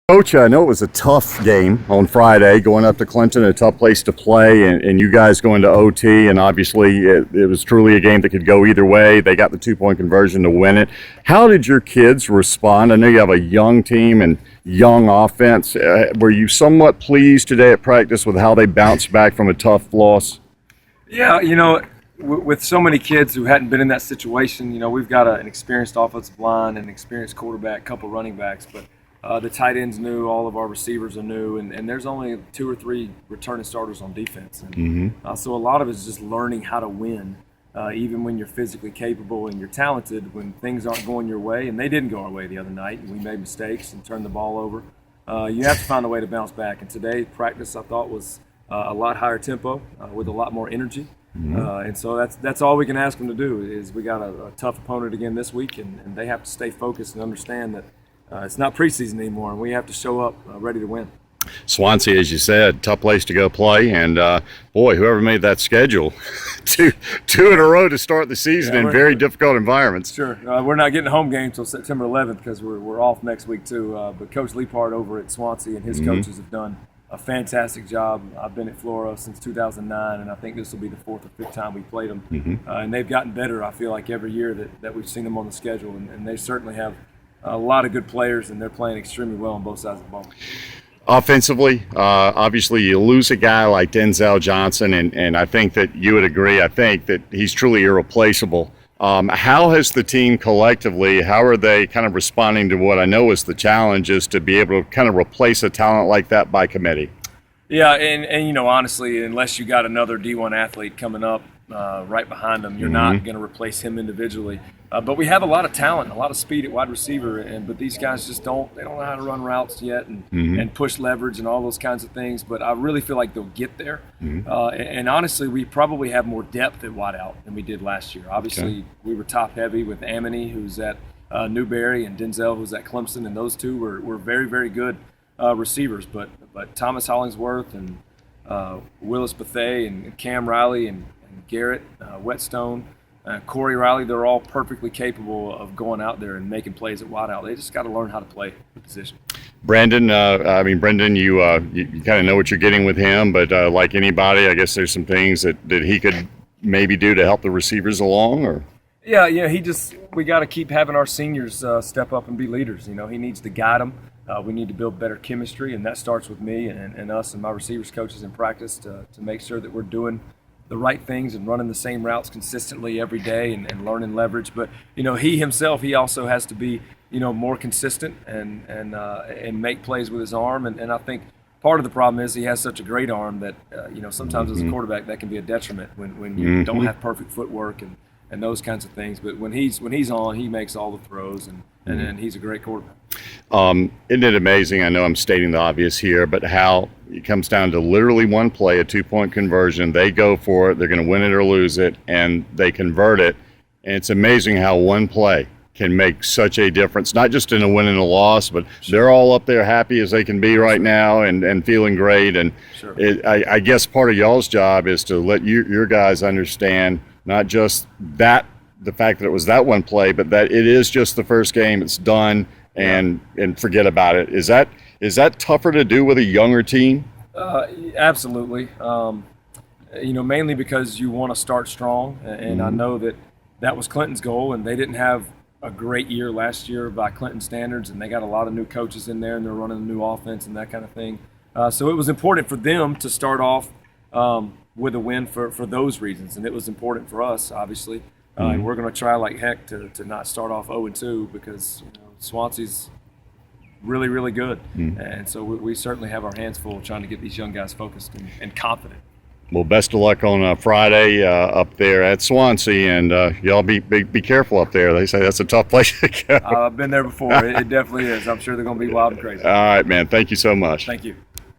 Coach, I know it was a tough game on Friday, going up to Clinton, a tough place to play, and you guys going to OT, and obviously it was truly a game that could go either way. They got the 2-point conversion to win it. How did your kids respond? I know you have a young team and young offense. Were you somewhat pleased today at practice with how they bounced back from a tough loss? Yeah, with so many kids who hadn't been in that situation, we've got an experienced offensive line, an experienced quarterback, a couple running backs, but the tight ends new, all of our receivers are new, and there's only 2 or 3 returning starters on defense. And, so a lot of it is just learning how to win, even when you're physically capable and you're talented, when things aren't going your way. And they didn't go our way the other night, and we made mistakes and turned the ball over. You have to find a way to bounce back. And today, practice, I thought, was a lot higher tempo with a lot more energy. And so that's all we can ask them to do is we got a tough opponent again this week, and they have to stay focused and understand that it's not preseason anymore, and we have to show up ready to win. Swansea, as you said, tough place to go play, and boy, whoever made that schedule, two in a row to start the season in very difficult environments. Sure, we're not getting a home game until September 11th because we're off next week too. But Coach Leapart over at Swansea and his coaches have done a fantastic job. I've been at Flora since 2009, and I think this will be the 4th or 5th time we played them. And they've gotten better, I feel like, every year that we've seen them on the schedule, and they certainly have a lot of good players, and they're playing extremely well on both sides of the ball. Offensively, obviously you lose a guy like Denzel Johnson, and I think that you would agree, I think that he's truly irreplaceable. How has the team collectively, how are they kind of responding to what I know is the challenge is to be able to kind of replace a talent like that by committee? Yeah, and honestly, unless you got another D1 athlete coming up right behind him, you're not going to replace him individually. But we have a lot of talent, a lot of speed at wide receiver, but these guys just don't know how to run routes yet and push leverage and all those kinds of things. But I really feel like they'll get there. And honestly, we probably have more depth at wideout than we did last year. Obviously, we were top heavy with Amity, who's at Newberry, and Denzel, who's at Clemson, and those two were very, very good receivers. But Thomas Hollingsworth and Willis Bethea and Cam Riley and Garrett Whetstone, Corey Riley, they're all perfectly capable of going out there and making plays at wideout. They just got to learn how to play the position. Brendan, you kind of know what you're getting with him, but like anybody, I guess there's some things that he could maybe do to help the receivers along, or? Yeah, we got to keep having our seniors step up and be leaders. He needs to guide them. We need to build better chemistry, and that starts with me and us and my receivers coaches in practice to make sure that we're doing the right things and running the same routes consistently every day and learning leverage. But he himself, he also has to be more consistent and make plays with his arm. And I think part of the problem is he has such a great arm that sometimes as a quarterback that can be a detriment when you don't have perfect footwork and those kinds of things. But when he's on, he makes all the throws and he's a great quarterback. Isn't it amazing? I know I'm stating the obvious here, but how it comes down to literally one play, a 2-point conversion. They go for it. They're going to win it or lose it, and they convert it. And it's amazing how one play can make such a difference, not just in a win and a loss, but they're all up there happy as they can be right now and feeling great. And I guess part of y'all's job is to let your guys understand not just the fact that it was that one play, but that it is just the first game. It's done. And forget about it. Is that tougher to do with a younger team? Absolutely. Mainly because you want to start strong, and I know that was Clinton's goal, and they didn't have a great year last year by Clinton standards, and they got a lot of new coaches in there, and they're running a new offense and that kind of thing. So it was important for them to start off with a win for those reasons, and it was important for us, obviously. And we're going to try like heck to not start off 0-2 because Swansea's really, really good. And so we certainly have our hands full trying to get these young guys focused and confident. Well, best of luck on Friday up there at Swansea, and y'all be careful up there. They say that's a tough place to go. I've been there before. It definitely is. I'm sure they're going to be wild and crazy. All right, man. Thank you so much. Thank you.